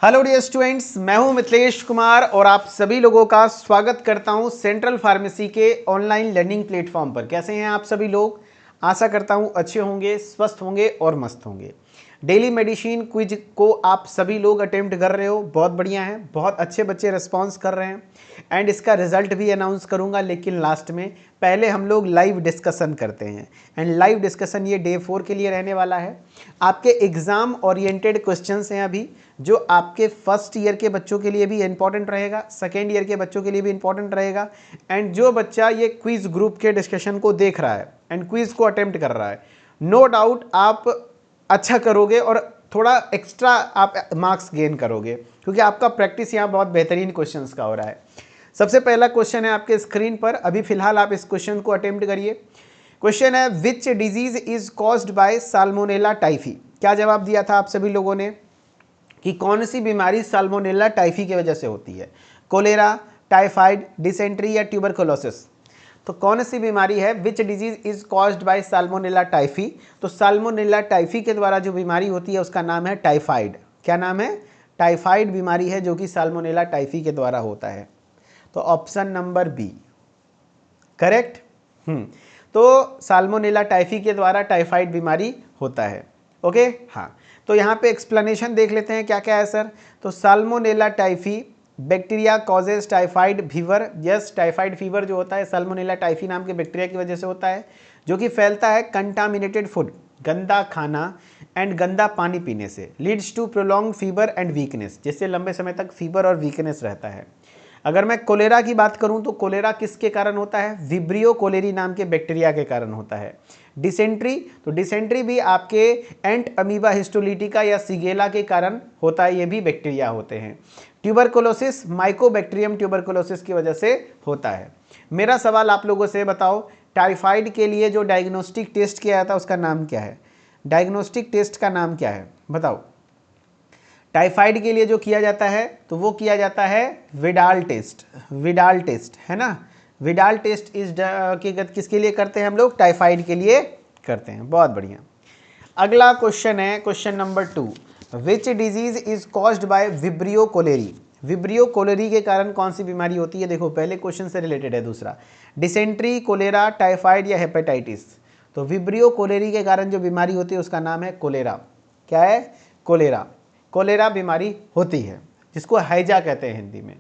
Hello dear students, मैं हूं मिथिलेश कुमार और आप सभी लोगों का स्वागत करता हूं सेंट्रल फार्मेसी के ऑनलाइन लर्निंग प्लेटफॉर्म पर। कैसे हैं आप सभी लोग? आशा करता हूं अच्छे होंगे, स्वस्थ होंगे और मस्त होंगे। डेली मेडिसिन क्विज को आप सभी लोग अटेम्प्ट कर रहे हो, बहुत बढ़िया है, बहुत अच्छे बच्चे रिस्पॉन्स कर रहे हैं एंड इसका रिजल्ट भी अनाउंस करूंगा, लेकिन लास्ट में पहले हम लोग लाइव डिस्कशन करते हैं। एंड लाइव डिस्कशन ये डे 4 के लिए रहने वाला है। आपके एग्जाम ओरिएंटेड क्वेश्चंस हैं अभी, जो आपके फर्स्ट ईयर के बच्चों के लिए भी इंपॉर्टेंट रहेगा, सेकेंड ईयर के बच्चों के लिए भी इंपॉर्टेंट रहेगा। एंड जो बच्चा ये क्विज ग्रुप के डिस्कशन को देख रहा है एंड क्विज को अटेम्प्ट कर रहा है, नो डाउट आप अच्छा करोगे और थोड़ा एक्स्ट्रा आप मार्क्स गेन करोगे, क्योंकि आपका प्रैक्टिस यहाँ बहुत बेहतरीन क्वेश्चंस का हो रहा है। सबसे पहला क्वेश्चन है आपके स्क्रीन पर, अभी फिलहाल आप इस क्वेश्चन को अटेम्प्ट करिए। क्वेश्चन है which disease is caused bye salmonella typhi. क्या जवाब दिया था आप सभी लोगों ने कि कौन सी बीमारी साल्मोनेला टाइफी की वजह से होती है? कोलेरा, टाइफाइड, डिसेंट्री या ट्यूबरकुलोसिस? तो कौन सी बीमारी है which disease is caused bye salmonella typhi? तो साल्मोनेला टाइफी के द्वारा जो बीमारी होती है उसका नाम है टाइफाइड। क्या नाम है? टाइफाइड बीमारी है जो कि साल्मोनेला टाइफी के द्वारा होता है। तो ऑप्शन नंबर बी करेक्ट। तो साल्मोनेला टाइफी के द्वारा टाइफाइड बीमारी होता है। ओके, हाँ। तो यहाँ पे एक्सप्लेनेशन देख लेते हैं क्या क्या है सर। तो salmonella typhi bacteria causes typhoid fever. Yes, typhoid fever जो होता है साल्मोनेला टाइफी नाम के बैक्टीरिया की वजह से होता है, जो कि फैलता है कंटामिनेटेड फूड, गंदा खाना एंड गंदा पानी पीने से। Leads to prolong fever and weakness, जिससे लंबे समय तक फीवर और वीकनेस रहता है। अगर मैं कोलेरा की बात करूं तो कोलेरा किसके कारण होता है? विब्रियो कोलेरी नाम के बैक्टीरिया के कारण होता है। डिसेंट्री, तो डिसेंट्री भी आपके एंट अमीबा हिस्टोलिटिका या सिगेला के कारण होता है, ये भी बैक्टीरिया होते हैं। ट्यूबरकुलोसिस माइकोबैक्टीरियम ट्यूबरकुलोसिस की वजह से होता है। मेरा सवाल आप लोगों से, बताओ टाइफाइड के लिए जो डायग्नोस्टिक टेस्ट किया जाता है उसका नाम क्या है? डायग्नोस्टिक टेस्ट का नाम क्या है बताओ? टाइफाइड के लिए जो किया जाता है तो वो किया जाता है विडाल टेस्ट। विडाल टेस्ट है ना, विडाल टेस्ट इस किसके लिए करते हैं हम लोग? टाइफाइड के लिए करते हैं। बहुत बढ़िया। अगला क्वेश्चन है question number 2, which disease is caused by vibrio cholerae. Vibrio cholerae के कारण कौन सी बीमारी होती है? देखो पहले क्वेश्चन से रिलेटेड है दूसरा, डिसेंट्री, कोलेरा, टाइफाइड या हेपेटाइटिस। तो विब्रियो कोलेरी के कारण जो बीमारी होती है उसका नाम है कोलेरा। क्या है? कोलेरा। कोलेरा बीमारी होती है, जिसको हैजा कहते हैं हिंदी में।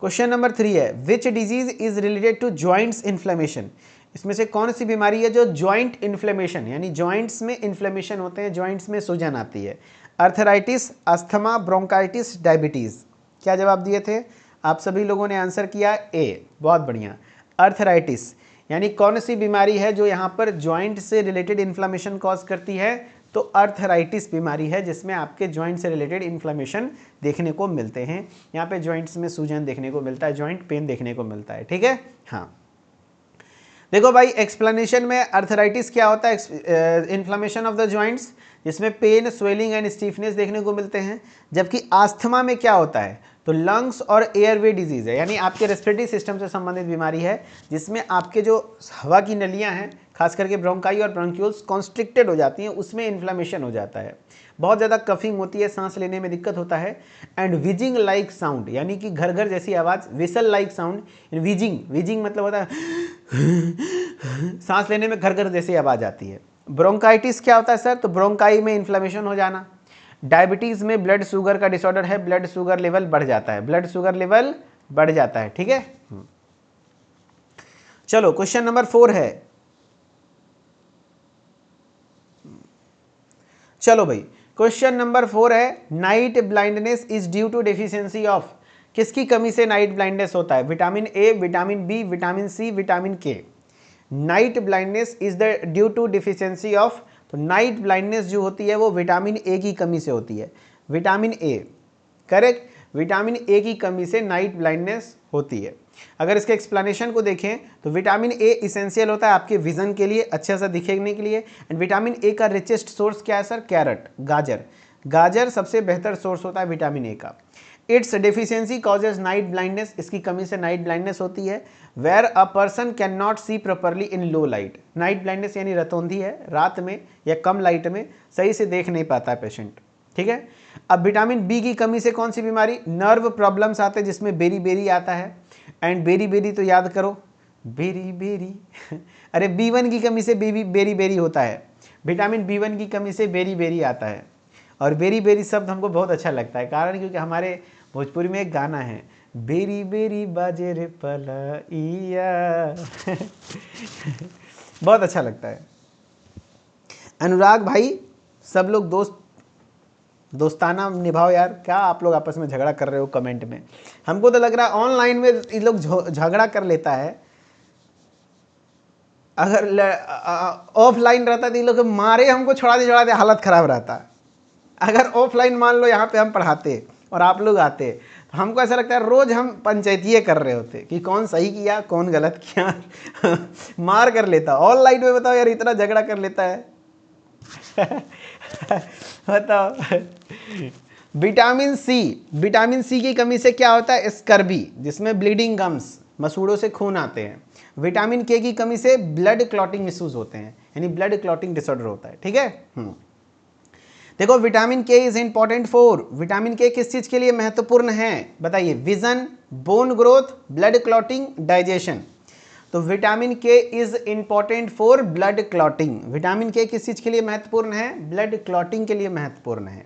क्वेश्चन नंबर 3 है which disease is related to joints inflammation. इसमें से कौन सी बीमारी है जो जॉइंट इन्फ्लेमेशन, यानी जॉइंट्स में इन्फ्लेमेशन होते हैं, जॉइंट्स में सूजन आती है? Arthritis, asthma, bronchitis, diabetes. क्या जवाब दिए थे आप सभी लोगों ने? आंसर किया ए। बहुत बढ़िया, अर्थराइटिस। यानी कौन सी बीमारी है जो यहाँ पर जॉइंट से रिलेटेड इन्फ्लेमेशन कॉज करती है? तो अर्थराइटिस बीमारी है, जिसमें आपके जॉइंट से रिलेटेड इन्फ्लेमेशन देखने को मिलते हैं। यहाँ पे जॉइंट्स में सूजन देखने को मिलता है, जॉइंट पेन देखने को मिलता है। ठीक है, हाँ। देखो भाई, एक्सप्लेनेशन में अर्थराइटिस क्या होता है? इन्फ्लेमेशन ऑफ द जॉइंट्स, जिसमें पेन, स्वेलिंग एंड स्टीफनेस देखने को मिलते हैं। जबकि आस्थमा में क्या होता है? तो लंग्स और एयरवे डिजीज है, यानी आपके रेस्पिरेटरी सिस्टम से संबंधित बीमारी है, जिसमें आपके जो हवा की नलियां हैं, खास करके ब्रोंकाई और ब्रोंक्यूल्स कॉन्स्ट्रिक्टेड हो जाती हैं, उसमें इन्फ्लेमेशन हो जाता है, बहुत ज़्यादा कफिंग होती है, सांस लेने में दिक्कत होता है। एंड विजिंग लाइक साउंड, यानी कि घर घर जैसी आवाज़, whistle like sound. Wheezing, wheezing मतलब होता है सांस लेने में घर घर जैसी आवाज़ आती है। ब्रोंकाइटिस क्या होता है सर? तो ब्रोंकाई में इन्फ्लेमेशन हो जाना। डायबिटीज़ में ब्लड शुगर का डिसऑर्डर है, ब्लड शुगर लेवल बढ़ जाता है, ब्लड शुगर लेवल बढ़ जाता है। ठीक है, चलो क्वेश्चन नंबर 4 है। चलो भाई, क्वेश्चन नंबर 4 है night blindness is due to deficiency of. किसकी कमी से नाइट ब्लाइंडनेस होता है? Vitamin A, vitamin B, vitamin C, vitamin K. Night blindness is the due to deficiency of. तो नाइट ब्लाइंडनेस जो होती है वो विटामिन ए की कमी से होती है। Vitamin A, correct. Vitamin A की कमी से नाइट ब्लाइंडनेस होती है। अगर इसके एक्सप्लेनेशन को देखें तो विटामिन ए इसेंशियल होता है आपके विजन के लिए, अच्छा सा दिखने के लिए। एंड विटामिन ए का रिचेस्ट सोर्स क्या है सर? कैरेट, गाजर। गाजर सबसे बेहतर सोर्स होता है विटामिन ए का। Its deficiency causes night blindness, इसकी कमी से नाइट ब्लाइंडनेस होती है। Where a person can not see properly in low light. Night blindness यानी रतौंधी है, रात में या कम लाइट में सही से देख नहीं पाता है पेशेंट। ठीक है। अब विटामिन बी की कमी से कौन सी बीमारी, नर्व प्रॉब्लम्स आते हैं जिसमें बेरी बेरी आता है, एंड बेरी बेरी तो याद करो बेरी बेरी अरे B1 की कमी से बेरी बेरी होता है, विटामिन B1 की कमी से बेरी बेरी आता है। और बेरी बेरी शब्द हमको बहुत अच्छा लगता है, कारण क्योंकि हमारे भोजपुरी में एक गाना है, बेरी बेरी बाजे रे पलइया बहुत अच्छा लगता है। अनुराग भाई, सब लोग दोस्ताना निभाओ यार, क्या आप लोग आपस में झगड़ा कर रहे हो कमेंट में। हमको तो लग रहा है ऑनलाइन में ये लोग झगड़ा कर लेता है, अगर ऑफलाइन रहता तो ये लोग मारे हमको छुड़ाते हालत खराब रहता। अगर ऑफलाइन मान लो यहाँ पे हम पढ़ाते और आप लोग आते तो हमको ऐसा लगता है रोज हम पंचायतीय कर रहे होते कि कौन सही किया कौन गलत किया मार कर लेता। ऑनलाइन में बताओ यार इतना झगड़ा कर लेता है बताओ। विटामिन सी की कमी से क्या होता है, स्कर्बी जिसमें ब्लीडिंग गम्स, मसूड़ों से खून आते हैं। विटामिन के की कमी से ब्लड क्लॉटिंग इश्यूज होते हैं, यानी ब्लड क्लॉटिंग डिसऑर्डर होता है। ठीक है। देखो विटामिन के इज इंपॉर्टेंट फॉर, विटामिन के किस चीज के लिए महत्वपूर्ण है बताइए, vision, bone growth, blood clotting, digestion. तो विटामिन के is important for blood clotting, vitamin के किस चीज के लिए महत्वपूर्ण है, ब्लड क्लॉटिंग के लिए महत्वपूर्ण है।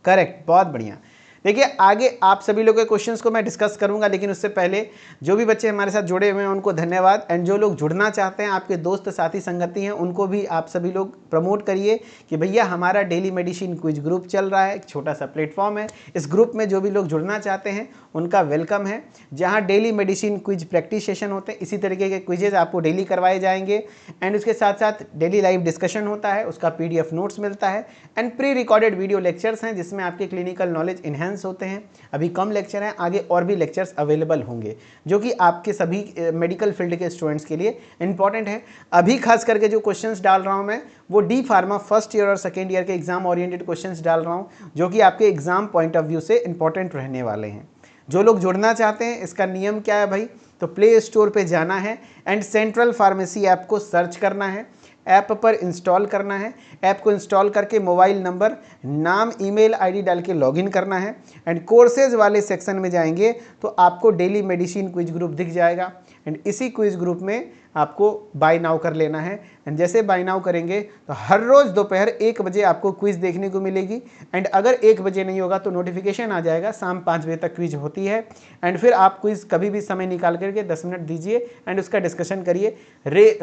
करेक्ट, बहुत बढ़िया। देखिए आगे आप सभी लोगों के क्वेश्चंस को मैं डिस्कस करूंगा, लेकिन उससे पहले जो भी बच्चे हमारे साथ जुड़े हुए हैं उनको धन्यवाद, एंड जो लोग जुड़ना चाहते हैं आपके दोस्त साथी संगति हैं उनको भी आप सभी लोग प्रमोट करिए कि भैया हमारा डेली मेडिसिन क्विज ग्रुप चल रहा है, एक छोटा सा प्लेटफॉर्म है। इस ग्रुप में जो भी लोग जुड़ना चाहते हैं उनका वेलकम है, जहाँ daily medicine quiz practice session होते हैं, इसी तरीके के क्विजेज आपको डेली करवाए जाएंगे, एंड उसके साथ साथ डेली लाइव डिस्कशन होता है, उसका PDF नोट्स मिलता है, and pre recorded video lectures हैं जिसमें आपके क्लिनिकल नॉलेज इन्हेंस होते हैं। अभी कम लेक्चर हैं, आगे और भी लेक्चर्स अवेलेबल होंगे जो कि आपके सभी मेडिकल फील्ड के स्टूडेंट्स के लिए इंपॉर्टेंट है। अभी खास करके जो क्वेश्चंस डाल रहा हूं मैं वो डी फार्मा फर्स्ट ईयर और सेकेंड ईयर के एग्जाम ओरिएंटेड क्वेश्चंस डाल रहा हूं जो कि आपके एग्जाम पॉइंट ऑफ व्यू से इंपॉर्टेंट रहने वाले हैं। जो लोग जुड़ना चाहते हैं इसका नियम क्या है भाई, तो प्ले स्टोर पे जाना है एंड सेंट्रल फार्मेसी ऐप को सर्च करना है, ऐप पर इंस्टॉल करना है, ऐप को इंस्टॉल करके मोबाइल नंबर, नाम, ईमेल आईडी डाल के लॉगिन करना है, एंड कोर्सेज वाले सेक्शन में जाएंगे तो आपको डेली मेडिसिन क्विज ग्रुप दिख जाएगा, एंड इसी क्विज ग्रुप में आपको बाय नाउ कर लेना है। एंड जैसे बाय नाउ करेंगे तो हर रोज़ दोपहर 1 बजे आपको क्विज देखने को मिलेगी, एंड अगर 1 बजे नहीं होगा तो नोटिफिकेशन आ जाएगा, शाम 5 बजे तक क्विज होती है, एंड फिर आप क्विज कभी भी समय निकाल करके 10 मिनट दीजिए एंड उसका डिस्कशन करिए।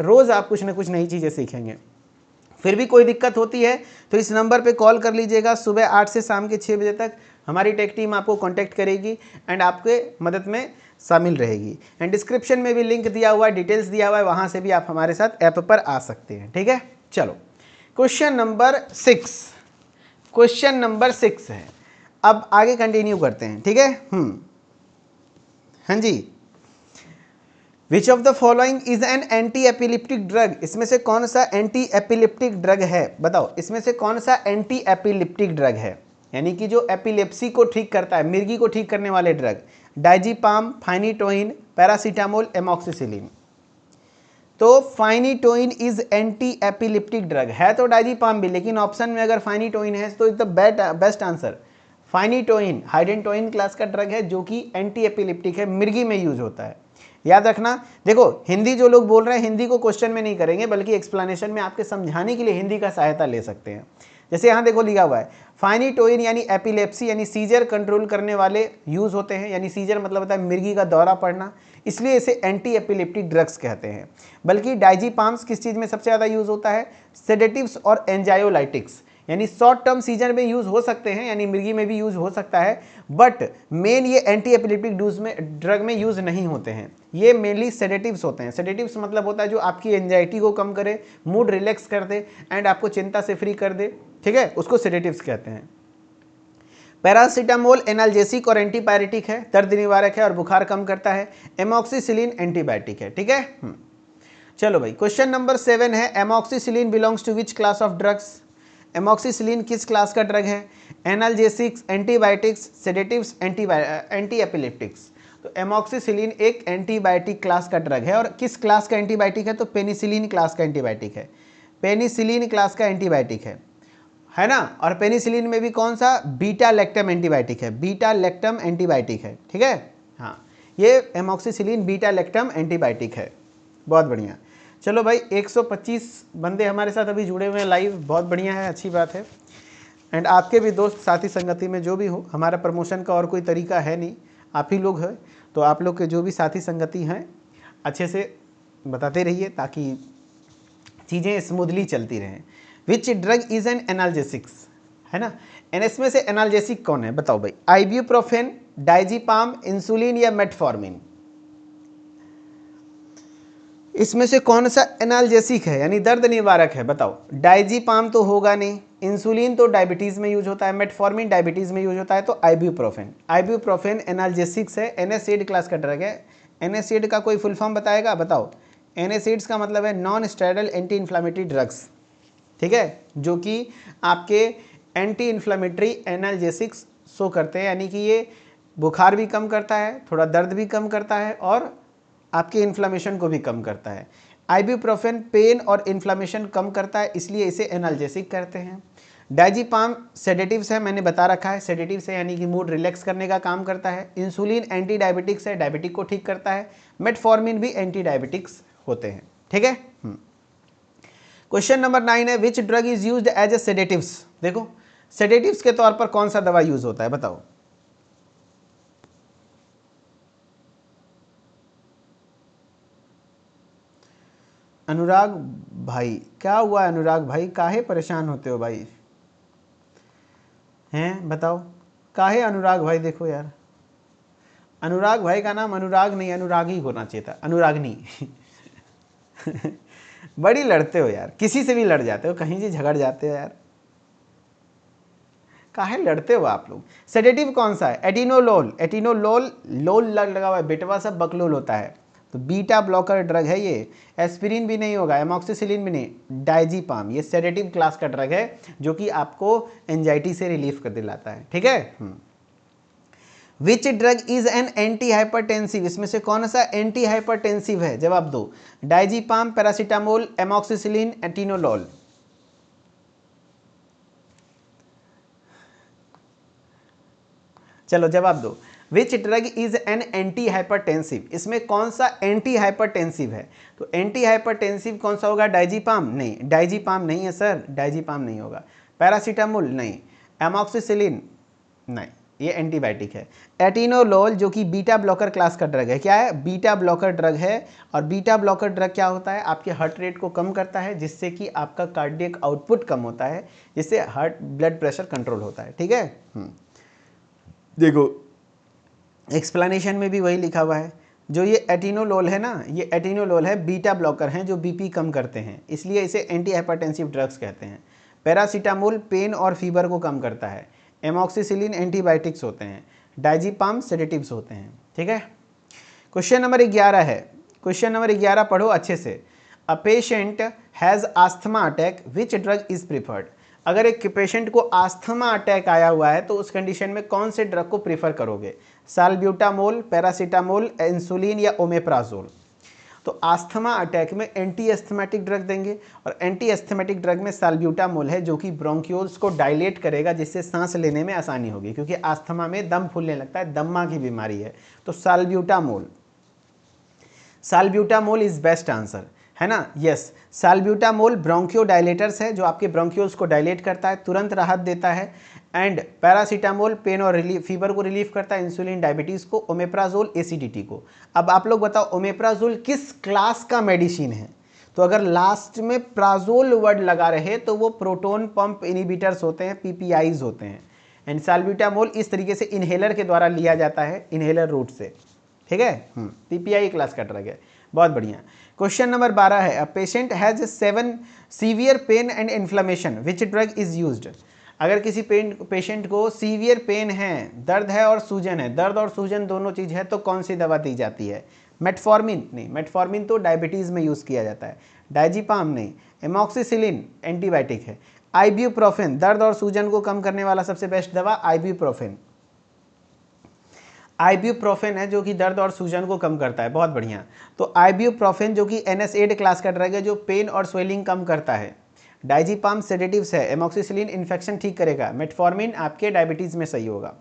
रोज़ आप कुछ ना कुछ नई चीज़ें सीखेंगे। फिर भी कोई दिक्कत होती है तो इस नंबर पे कॉल कर लीजिएगा, सुबह 8 से शाम के 6 बजे तक हमारी टेक टीम आपको कांटेक्ट करेगी एंड आपके मदद में शामिल रहेगी। एंड डिस्क्रिप्शन में भी लिंक दिया हुआ है, डिटेल्स दिया हुआ है, वहाँ से भी आप हमारे साथ ऐप पर आ सकते हैं। ठीक है, चलो क्वेश्चन नंबर 6 है, अब आगे कंटिन्यू करते हैं। ठीक है, हाँ जी। Which of the following is an anti epileptic drug, इसमें से कौन सा एंटी एपिलिप्टिक ड्रग है बताओ, इसमें से कौन सा एंटी एपिलिप्टिक ड्रग है, यानी कि जो एपिलेप्सी को ठीक करता है, मिर्गी को ठीक करने वाले drug, diazepam, phenytoin, paracetamol, amoxicillin. तो phenytoin is anti epileptic drug है, तो डाइजीपाम भी, लेकिन ऑप्शन में अगर फाइनिटोइन है तो is the best answer. फाइनिटोइन hydantoin class का ड्रग है जो कि एंटी एपिलिप्टिक है, मिर्गी में यूज होता है, याद रखना। देखो हिंदी जो लोग बोल रहे हैं हिंदी को क्वेश्चन में नहीं करेंगे बल्कि एक्सप्लेनेशन में आपके समझाने के लिए हिंदी का सहायता ले सकते हैं। जैसे यहाँ देखो लिखा हुआ है फाइनिटोइन यानी एपिलेप्सी यानी सीजर कंट्रोल करने वाले यूज होते हैं, यानी सीजर मतलब होता है मिर्गी का दौरा पड़ना, इसलिए इसे एंटी एपिलेप्टिक ड्रग्स कहते हैं। बल्कि डाइजीपाम्स किस चीज़ में सबसे ज़्यादा यूज होता है, सेडेटिव्स और एंजायोलाइटिक्स, यानी शॉर्ट टर्म सीजन में यूज हो सकते हैं, यानी मिर्गी में भी यूज हो सकता है, बट मेन ये एंटी एपिलेप्टिक ड्रग में यूज नहीं होते हैं, ये मेनली सेडेटिव्स होते हैं। सेडेटिव्स मतलब होता है जो आपकी एंजाइटी को कम करे, मूड रिलैक्स कर दे एंड आपको चिंता से फ्री कर दे, ठीक है, उसको सेडेटिव्स कहते हैं। पैरासीटामोल एनाल्जेसिक और एंटीपायरेटिक है, दर्द निवारक है और बुखार कम करता है। एमॉक्सिसिलिन एंटीबायोटिक है। ठीक है, चलो भाई क्वेश्चन नंबर 7 है, amoxicillin belongs to which class of drugs, amoxicillin किस क्लास का ड्रग है, analgesics, antibiotics, sedatives, anti epileptics. तो एमॉक्सिसिलिन एक एंटीबायोटिक क्लास का ड्रग है, और किस क्लास का एंटीबायोटिक है, तो पेनिसिलिन क्लास का एंटीबायोटिक है, पेनिसिलिन क्लास का एंटीबायोटिक है। है ना। और पेनिसिलिन में भी कौन सा, बीटा लैक्टम एंटीबायोटिक है, बीटा लैक्टम एंटीबायोटिक है, ठीक है। हाँ, ये एमॉक्सिसिलिन बीटा लैक्टम एंटीबायोटिक है। बहुत बढ़िया। चलो भाई, 125 बंदे हमारे साथ अभी जुड़े हुए हैं लाइव, बहुत बढ़िया है, अच्छी बात है। एंड आपके भी दोस्त साथी संगति में जो भी हो, हमारा प्रमोशन का और कोई तरीका है नहीं, आप ही लोग हैं, तो आप लोग के जो भी साथी संगति हैं अच्छे से बताते रहिए ताकि चीज़ें स्मूथली चलती रहें। विच ड्रग इज एन एनाल्जेसिक्स, है ना। इसमें से एनाल्जेसिक कौन है बताओ भाई, आइब्यूप्रोफेन, डाइजीपाम, इंसुलिन या मेटफॉर्मिन। इसमें से कौन सा एनाल्जेसिक है यानी दर्द निवारक है बताओ। डाइजीपाम तो होगा नहीं, इंसुलिन तो डायबिटीज में यूज होता है, मेटफॉर्मिन डायबिटीज में यूज होता है, तो आइब्यूप्रोफेन। आइब्यूप्रोफेन एनाल्जेसिक्स है, एनएसएड क्लास का ड्रग है। एनएसएड का कोई फुल फॉर्म बताएगा बताओ। एनएसएड्स का मतलब है non steroidal anti inflammatory drugs, ठीक है, जो कि आपके एंटी इन्फ्लामेटरी एनाल्जेसिक्स शो करते हैं, यानी कि ये बुखार भी कम करता है, थोड़ा दर्द भी कम करता है और आपके इन्फ्लामेशन को भी कम करता है। आइब्यूप्रोफेन पेन और इन्फ्लामेशन कम करता है, इसलिए इसे एनाल्जेसिक कहते हैं। डाइजीपाम सेडेटिव्स है, मैंने बता रखा है, सेडेटिव्स है यानी कि मूड रिलैक्स करने का काम करता है। इंसुलिन एंटी डायबिटिक्स है, डायबिटिक को ठीक करता है। मेटफॉर्मिन भी एंटी डायबिटिक्स होते हैं, ठीक है। क्वेश्चन नंबर 9 है, which drug is used as a sedatives. देखो, सेडेटिव्स के तौर पर कौन सा दवा यूज होता है बताओ। अनुराग भाई, क्या हुआ अनुराग भाई, काहे परेशान होते हो भाई, हैं बताओ काहे अनुराग भाई। देखो यार, अनुराग भाई का नाम अनुराग नहीं, अनुरागी होना चाहिए था, अनुरागनी। बड़ी लड़ते हो यार, किसी से भी लड़ जाते हो, कहीं से झगड़ जाते हो यार, काहे लड़ते हो आप लोग। सेडेटिव कौन सा है, एटिनोलोल, एटिनोलोल, लोल लगा हुआ है, बेटवा सब बकलोल होता है, तो बीटा ब्लॉकर ड्रग है ये। एस्पिरिन भी नहीं होगा, एमॉक्सिसिलिन भी नहीं, डाइजीपाम, ये सेडेटिव क्लास का ड्रग है जो कि आपको एंजाइटी से रिलीफ कर दिलाता है, ठीक है। Which drug is an anti hypertensive, इसमें से कौन सा एंटी हाइपरटेंसिव है, जवाब दो। Diazepam, paracetamol, amoxicillin, atenolol. चलो जवाब दो, विच drug is an anti hypertensive, इसमें कौन सा एंटी हाइपरटेंसिव है। तो एंटी हाइपरटेंसिव कौन सा होगा, डाइजीपाम नहीं, डाइजीपाम नहीं है सर, डाइजीपाम नहीं होगा। पैरासीटामोल नहीं, एमॉक्सिसिलिन नहीं, ये एंटीबायोटिक है। एटिनोलोल जो कि बीटा ब्लॉकर क्लास का ड्रग है, क्या है, बीटा ब्लॉकर ड्रग है। और बीटा ब्लॉकर ड्रग क्या होता है, आपके हार्ट रेट को कम करता है, जिससे कि आपका कार्डियक आउटपुट कम होता है, जिससे हार्ट ब्लड प्रेशर कंट्रोल होता है, ठीक है। देखो, एक्सप्लेनेशन में भी वही लिखा हुआ है, जो ये एटिनोलोल है ना, ये एटिनोलोल है, बीटा ब्लॉकर हैं जो बीपी कम करते हैं, इसलिए इसे एंटी हाइपरटेंसिव ड्रग्स कहते हैं। पैरासीटामोल पेन और फीवर को कम करता है, एमॉक्सिसिलिन एंटीबायोटिक्स होते हैं, डाइजीपाम सेडेटिव्स होते हैं, ठीक है। क्वेश्चन नंबर 11 है, क्वेश्चन नंबर 11 पढ़ो अच्छे से। A patient has asthma attack, which drug is preferred. अगर एक पेशेंट को आस्थमा अटैक आया हुआ है तो उस कंडीशन में कौन से ड्रग को प्रीफर करोगे, साल्ब्यूटामोल, पैरासीटामोल, इंसुलिन या ओमेप्राजोल। तो आस्थमा अटैक में एंटी एस्थमेटिक ड्रग देंगे, और एंटी एस्थमेटिक ड्रग में साल्ब्यूटामोल है जो कि ब्रोंक्यूल्स को डायलेट करेगा, जिससे सांस लेने में आसानी होगी, क्योंकि आस्थमा में दम फूलने लगता है, दम्मा की बीमारी है, तो salbutamol, salbutamol is best answer, है ना। यस, साल्ब्यूटामोल ब्रोंकियोडाइलेटर्स है जो आपके ब्रोंक्यूल्स को डायलेट करता है, तुरंत राहत देता है। एंड पैरासीटामोल पेन और फीवर को रिलीफ करता है, इंसुलिन डायबिटीज़ को, ओमेप्राजोल एसिडिटी को। अब आप लोग बताओ ओमेप्राजोल किस क्लास का मेडिसिन है, तो अगर लास्ट में प्राजोल वर्ड लगा रहे तो वो प्रोटोन पंप इनिबिटर्स होते हैं, पीपीआईज होते हैं। एंड साल्ब्यूटामोल इस तरीके से इनहेलर के द्वारा लिया जाता है, इनहेलर रूट से, ठीक है। पीपीआई क्लास का ड्रग है, बहुत बढ़िया। क्वेश्चन नंबर 12 है, a patient has 7 severe pain and inflammation, which drug is used. अगर किसी पेशेंट को सीवियर पेन है, दर्द है और सूजन है, दर्द और सूजन दोनों चीज़ है, तो कौन सी दवा दी जाती है, मेटफॉर्मिन नहीं, मेटफॉर्मिन तो डायबिटीज़ में यूज़ किया जाता है, डाइजीपाम नहीं, एमॉक्सिसिलिन एंटीबायोटिक है, आइब्यूप्रोफेन दर्द और सूजन को कम करने वाला सबसे बेस्ट दवा आइब्यूप्रोफेन, आइब्यूप्रोफेन है जो कि दर्द और सूजन को कम करता है, बहुत बढ़िया। तो आइब्यूप्रोफेन जो कि एनएसएड क्लास का ड्रग है जो पेन और स्वेलिंग कम करता है। डाइजीपाम सेडेटिव्स है, एमॉक्सिसिलिन इन्फेक्शन ठीक करेगा, मेटफॉर्मिन आपके डायबिटीज़ में सही होगा।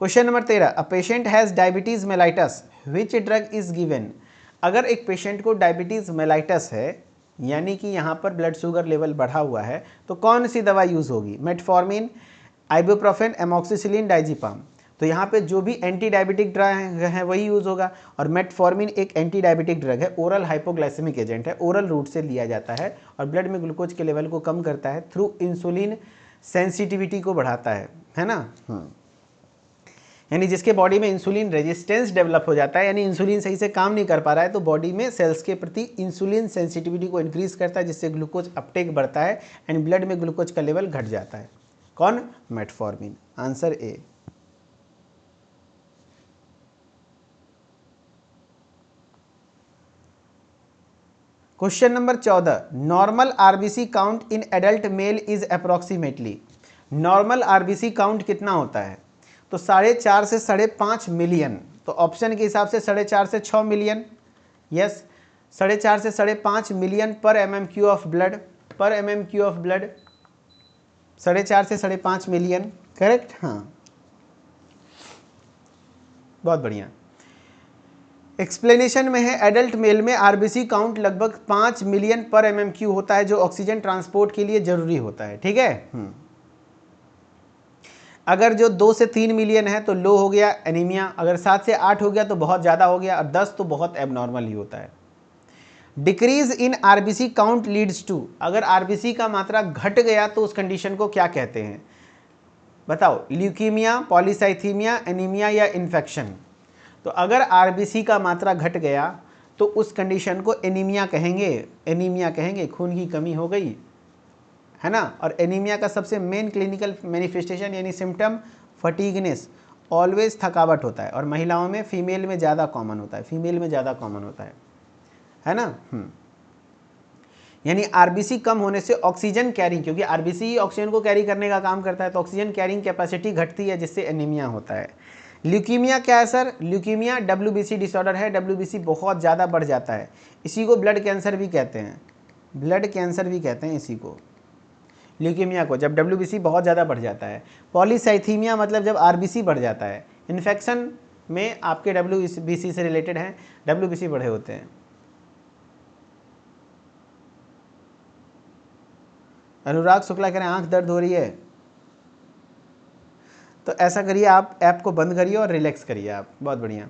Question number 13, a patient has diabetes mellitus, which drug is given. अगर एक पेशेंट को डायबिटीज़ मेलाइटस है, यानी कि यहाँ पर ब्लड शुगर लेवल बढ़ा हुआ है, तो कौन सी दवा यूज़ होगी, मेटफॉर्मिन, आइबुप्रोफेन, एमॉक्सिसिलिन, डाइजीपाम। तो यहाँ पे जो भी एंटी डायबिटिक ड्रग है वही यूज़ होगा, और मेटफॉर्मिन एक एंटी डायबिटिक ड्रग है, ओरल हाइपोग्लाइसेमिक एजेंट है, ओरल रूट से लिया जाता है और ब्लड में ग्लूकोज के लेवल को कम करता है, थ्रू इंसुलिन सेंसिटिविटी को बढ़ाता है ना। यानी जिसके बॉडी में इंसुलिन रेजिस्टेंस डेवलप हो जाता है, यानी इंसुलिन सही से काम नहीं कर पा रहा है, तो बॉडी में सेल्स के प्रति इंसुलिन सेंसिटिविटी को इंक्रीज करता है, जिससे ग्लूकोज अपटेक बढ़ता है एंड ब्लड में ग्लूकोज का लेवल घट जाता है। कौन, metformin, answer A. Question number 14, normal RBC count in adult mail is approximately. Normal RBC count कितना होता है, तो 4.5 से 5.5 मिलियन। तो ऑप्शन के हिसाब से 4.5 से 6 मिलियन, यस, 4.5 से 5.5 मिलियन पर MMQ ऑफ ब्लड, पर MMQ ऑफ ब्लड 4.5 से 5.5 मिलियन, करेक्ट, हाँ, बहुत बढ़िया। एक्सप्लेनेशन में है, एडल्ट मेल में आरबीसी काउंट लगभग 5 मिलियन पर MMQ होता है, जो ऑक्सीजन ट्रांसपोर्ट के लिए जरूरी होता है, ठीक है। अगर जो 2 से 3 मिलियन है तो लो हो गया एनीमिया, अगर 7 से 8 हो गया तो बहुत ज़्यादा हो गया, और 10 तो बहुत एबनॉर्मल ही होता है। Decrease in RBC count leads to, अगर आरबीसी का मात्रा घट गया तो उस कंडीशन को क्या कहते हैं, बताओ, ल्यूकीमिया, पॉलीसाइथीमिया, एनीमिया या इन्फेक्शन। तो अगर आरबीसी का मात्रा घट गया तो उस कंडीशन को एनीमिया कहेंगे, एनीमिया कहेंगे, खून की कमी हो गई है ना। और एनीमिया का सबसे मेन क्लिनिकल मैनिफेस्टेशन यानी सिम्टम फटीगनेस, ऑलवेज थकावट होता है, और महिलाओं में, फीमेल में ज़्यादा कॉमन होता है, फीमेल में ज़्यादा कॉमन होता है ना। यानी आरबीसी कम होने से ऑक्सीजन कैरिंग, क्योंकि आरबीसी ऑक्सीजन को कैरी करने का काम करता है, तो ऑक्सीजन कैरिंग कैपेसिटी घटती है, जिससे एनीमिया होता है। ल्यूकीमिया क्या है सर, ल्यूकीमिया WBC डिसऑर्डर है, WBC बहुत ज़्यादा बढ़ जाता है, इसी को ब्लड कैंसर भी कहते हैं, ब्लड कैंसर भी कहते हैं इसी को, ल्यूकीमिया को, जब WBC बहुत ज़्यादा बढ़ जाता है। पॉलीसाइथीमिया मतलब जब आरबीसी बढ़ जाता है। इन्फेक्शन में आपके WBC से रिलेटेड हैं, WBC बढ़े होते हैं। अनुराग शुक्ला कह रहे हैं आंख दर्द हो रही है, तो ऐसा करिए, आप ऐप को बंद करिए और रिलैक्स करिए आप, बहुत बढ़िया।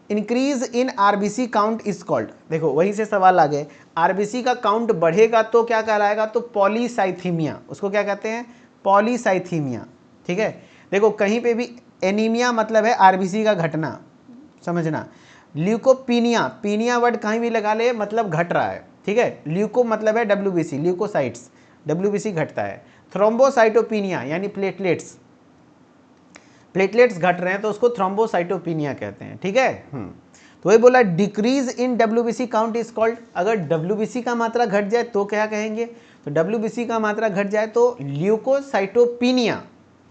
Increase in RBC count is called, देखो वहीं से सवाल आ गए, आरबीसी का काउंट बढ़ेगा तो क्या कहलाएगा, तो पॉलीसाइथीमिया, उसको क्या कहते हैं, पॉलीसाइथीमिया, ठीक है। देखो कहीं पे भी एनीमिया मतलब है आरबीसी का घटना, समझना। ल्यूकोपीनिया, पीनिया वर्ड कहीं भी लगा ले मतलब घट रहा है, ठीक है। ल्यूको मतलब है WBC, ल्यूकोसाइट्स, WBC घटता है। थ्रोम्बोसाइटोपिनिया यानी प्लेटलेट्स, प्लेटलेट्स घट रहे हैं तो उसको थ्रोम्बोसाइटोपिनिया कहते हैं, ठीक है। तो वही बोला, decrease in WBC count is called, अगर WBC का मात्रा घट जाए तो क्या कहेंगे, तो WBC का मात्रा घट जाए तो ल्यूकोसाइटोपिनिया।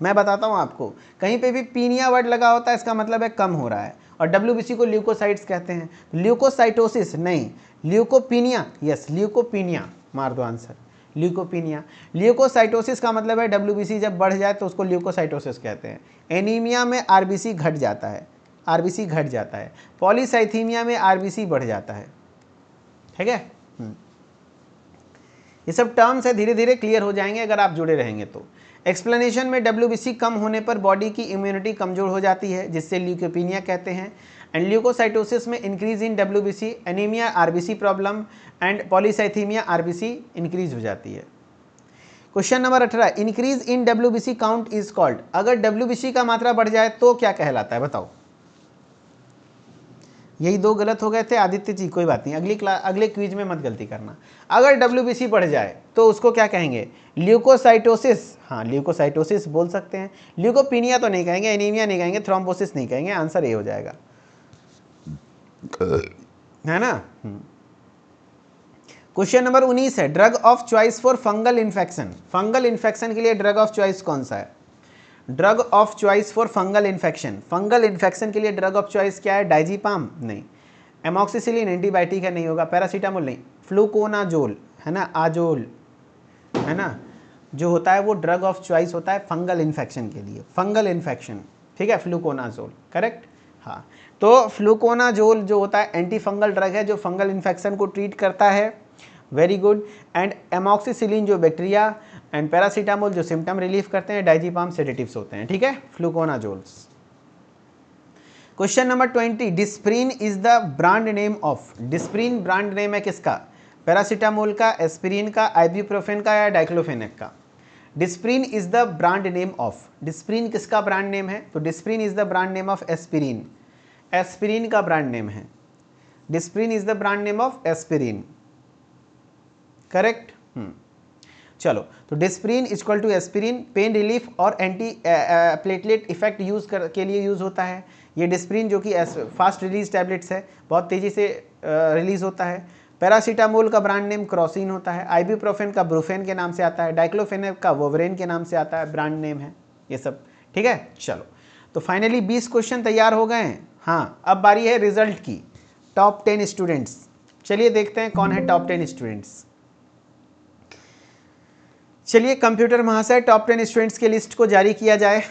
मैं बताता हूँ आपको, कहीं पे भी पीनिया वर्ड लगा होता है इसका मतलब है कम हो रहा है, और WBC को ल्यूकोसाइट्स कहते हैं। ल्यूकोसाइटोसिस नहीं, ल्यूकोपीनिया, यस ल्यूकोपीनिया, मार दो आंसर, ल्यूकोपीनिया। ल्यूकोसाइटोसिस का मतलब है WBC जब बढ़ जाए तो उसको ल्यूकोसाइटोसिस कहते हैं। एनीमिया में आरबीसी घट जाता है, आरबीसी घट जाता है। पॉलीसाइथीमिया में आरबीसी बढ़ जाता है, ठीक है। ये सब टर्म्स है, धीरे धीरे क्लियर हो जाएंगे अगर आप जुड़े रहेंगे तो। एक्सप्लेनेशन में WBC कम होने पर बॉडी की इम्यूनिटी कमजोर हो जाती है, जिससे ल्यूकोपीनिया कहते हैं। एंड ल्यूकोसाइटोसिस में increase in WBC, anaemia RBC problem, and polycythaemia RBC increase हो जाती है। Question number 18, increase in WBC count is called, अगर WBC का मात्रा बढ़ जाए तो क्या कहलाता है, बताओ। यही दो गलत हो गए थे आदित्य जी, कोई बात नहीं, अगले क्विज में मत गलती करना। अगर WBC बढ़ जाए तो उसको क्या कहेंगे, ल्यूकोसाइटोसिस, हाँ ल्यूकोसाइटोसिस बोल सकते हैं। ल्यूकोपीनिया तो नहीं कहेंगे, एनीमिया नहीं कहेंगे, थ्रोम्बोसिस नहीं कहेंगे, आंसर ए हो जाएगा, है ना। क्वेश्चन नंबर 19 है, drug of choice for fungal infection, fungal infection के लिए ड्रग ऑफ चॉइस कौन सा है, drug of choice for fungal infection, fungal infection के लिए ड्रग ऑफ चॉइस क्या है, डाइजीपाम नहीं, एमॉक्सिसिलिन एंटीबायोटिक है नहीं होगा, पैरासीटामोल नहीं, फ्लूकोनाजोल है ना, आजोल, है ना, जो होता है वो ड्रग ऑफ चॉइस होता है फंगल इन्फेक्शन के लिए, फंगल इन्फेक्शन, ठीक है, फ्लूकोनाजोल, करेक्ट। हाँ, तो फ्लूकोनाजोल जो होता है एंटी फंगल ड्रग है जो फंगल इन्फेक्शन को ट्रीट करता है, वेरी गुड। एंड एमॉक्सिसिलिन जो बैक्टीरिया, एंड पैरासीटामोल जो सिम्टम रिलीफ करते हैं, डाइजीपाम सेडेटिव्स होते हैं, ठीक है, fluconazoles. Question number 20, Disprin is the brand name of, Disprin brand name है किसका, पैरासीटामोल का, एस्पिरिन का, आइब्यूप्रोफेन का या डाइक्लोफेनेक का। Disprin is the brand name of, Disprin किसका ब्रांड नेम है, तो Disprin is the brand name of aspirin, aspirin का ब्रांड नेम है, Disprin is the brand name of aspirin, correct. चलो, तो Disprin equal to aspirin, pain relief और anti platelet effect के लिए यूज होता है। ये डिस्प्रिन जो कि फास्ट रिलीज टैबलेट्स है, बहुत तेजी से रिलीज होता है। पैरासीटामोल का ब्रांड नेम क्रॉसिन होता है, आइब्यूप्रोफेन का ब्रूफेन के नाम से आता है, डाइक्लोफेनेक का वोवरेन के नाम से आता है, ब्रांड नेम है ये सब, ठीक है। चलो, तो फाइनली 20 क्वेश्चन तैयार हो गए हैं। हाँ, अब बारी है रिजल्ट की, टॉप 10 स्टूडेंट्स। चलिए देखते हैं कौन है टॉप 10 स्टूडेंट्स। चलिए कंप्यूटर महाशय, टॉप 10 स्टूडेंट्स की लिस्ट को जारी किया जाए।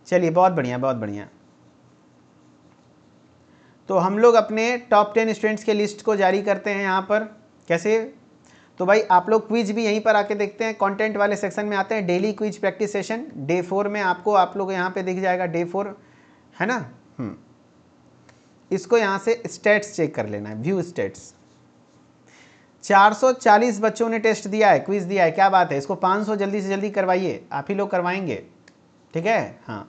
चलिए, बहुत बढ़िया, बहुत बढ़िया। तो हम लोग अपने टॉप 10 स्टूडेंट्स के लिस्ट को जारी करते हैं यहाँ पर, कैसे, तो भाई आप लोग क्विज भी यहीं पर आके देखते हैं, कंटेंट वाले सेक्शन में आते हैं, daily quiz practice session day 4 में आपको, आप लोग यहाँ पे दिख जाएगा डे 4, है ना। इसको यहाँ से स्टेट्स चेक कर लेना है, व्यू स्टेट्स। 440 बच्चों ने टेस्ट दिया है, क्विज दिया है, क्या बात है, इसको 500 जल्दी से जल्दी करवाइए, आप ही लोग करवाएंगे, ठीक है। हाँ,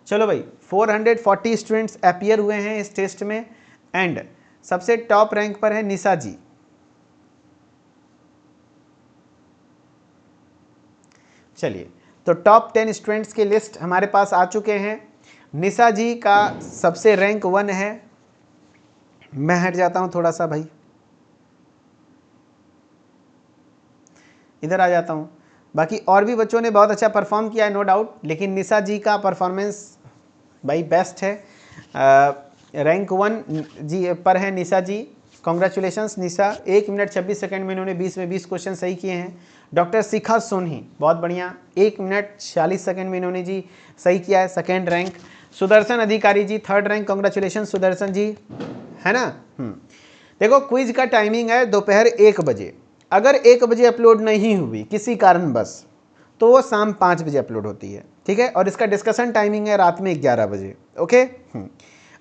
चलो भाई, 440 स्टूडेंट्स अपीयर हुए हैं इस टेस्ट में, एंड सबसे टॉप रैंक पर है निशा जी। चलिए, तो टॉप 10 स्टूडेंट्स की लिस्ट हमारे पास आ चुके हैं। निशा जी का सबसे रैंक 1 है। मैं हट जाता हूं थोड़ा सा भाई, इधर आ जाता हूं। बाकी और भी बच्चों ने बहुत अच्छा परफॉर्म किया है, नो डाउट, लेकिन निशा जी का परफॉर्मेंस भाई बेस्ट है। रैंक 1 जी पर है निशा जी, कॉन्ग्रेचुलेशंस निशा। 1 मिनट 26 सेकंड में इन्होंने 20 में 20 क्वेश्चन सही किए हैं। डॉक्टर शिखा सोनी, बहुत बढ़िया, 1 मिनट 46 सेकंड में इन्होंने जी सही किया है, second rank. Sudarshan Adhikari ji 3rd rank, congratulation Sudarshan ji, है ना। देखो, क्विज का टाइमिंग है दोपहर 1 बजे, अगर 1 बजे अपलोड नहीं हुई किसी कारणवश तो वो शाम 5 बजे अपलोड होती है, ठीक है। और इसका डिस्कशन टाइमिंग है रात में 11 बजे, ओके।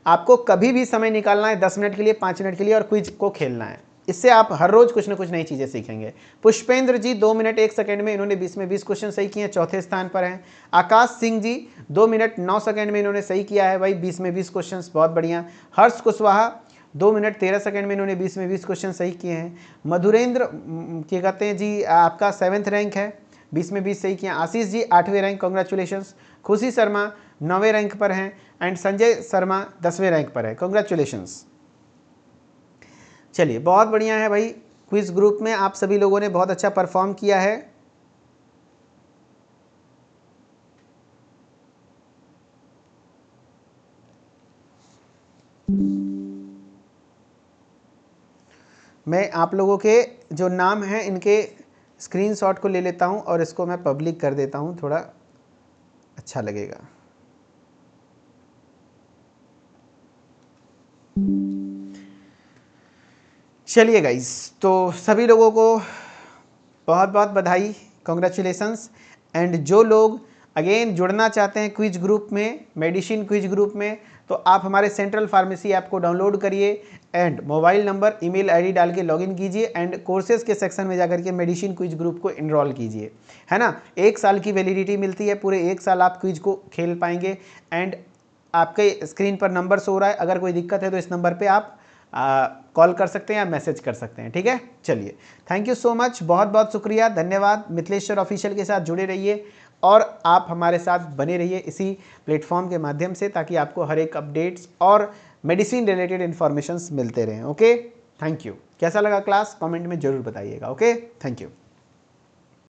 आपको कभी भी समय निकालना है 10 मिनट के लिए, 5 मिनट के लिए, और क्विज को खेलना है। इससे आप हर रोज कुछ ना कुछ नई चीजें सीखेंगे। पुष्पेंद्र जी 2 मिनट 1 सेकंड में इन्होंने 20 में 20 क्वेश्चन सही किए हैं, 4थे स्थान पर हैं। आकाश सिंह जी 2 मिनट 9 सेकंड में इन्होंने सही किया है भाई 20 में 20 क्वेश्चन, बहुत बढ़िया। हर्ष कुशवाहा 2 मिनट 13 सेकंड में इन्होंने 20 में 20 क्वेश्चन सही किए हैं। मधुरेंद्र क्या कहते हैं जी, आपका 7th रैंक है, 20 में 20 सही किया। Ashish ji 8वें rank, congratulations. खुशी शर्मा 9वें रैंक पर हैं, एंड संजय शर्मा 10वें रैंक पर है, कॉन्ग्रेचुलेशंस। चलिए, बहुत बढ़िया है भाई, क्विज ग्रुप में आप सभी लोगों ने बहुत अच्छा परफॉर्म किया है। मैं आप लोगों के जो नाम हैं इनके स्क्रीनशॉट को ले लेता हूं और इसको मैं पब्लिक कर देता हूं, थोड़ा अच्छा लगेगा। चलिए गाइस, तो सभी लोगों को बहुत बहुत बधाई, कॉन्ग्रेचुलेशंस। एंड जो लोग अगेन जुड़ना चाहते हैं क्विज ग्रुप में, मेडिसिन क्विज ग्रुप में, तो आप हमारे सेंट्रल फार्मेसी ऐप को डाउनलोड करिए and mobile number, email ID डाल के लॉगिन कीजिए एंड कोर्सेज के सेक्शन में जाकर के मेडिसिन क्विज ग्रुप को इनरोल कीजिए, है ना। 1 साल की वैलिडिटी मिलती है, पूरे 1 साल आप क्विज को खेल पाएंगे। एंड आपके स्क्रीन पर नंबर शो हो रहा है, अगर कोई दिक्कत है तो इस नंबर पर आप कॉल कर सकते हैं या मैसेज कर सकते हैं, ठीक है। चलिए, थैंक यू सो मच, बहुत बहुत शुक्रिया, धन्यवाद। मिथिलेश्वर ऑफिशियल के साथ जुड़े रहिए और आप हमारे साथ बने रहिए इसी प्लेटफॉर्म के माध्यम से, ताकि आपको हर एक अपडेट्स और मेडिसिन रिलेटेड इन्फॉर्मेशंस मिलते रहें, ओके। Thank you. कैसा लगा क्लास, कमेंट में जरूर बताइएगा, ओके। Thank you.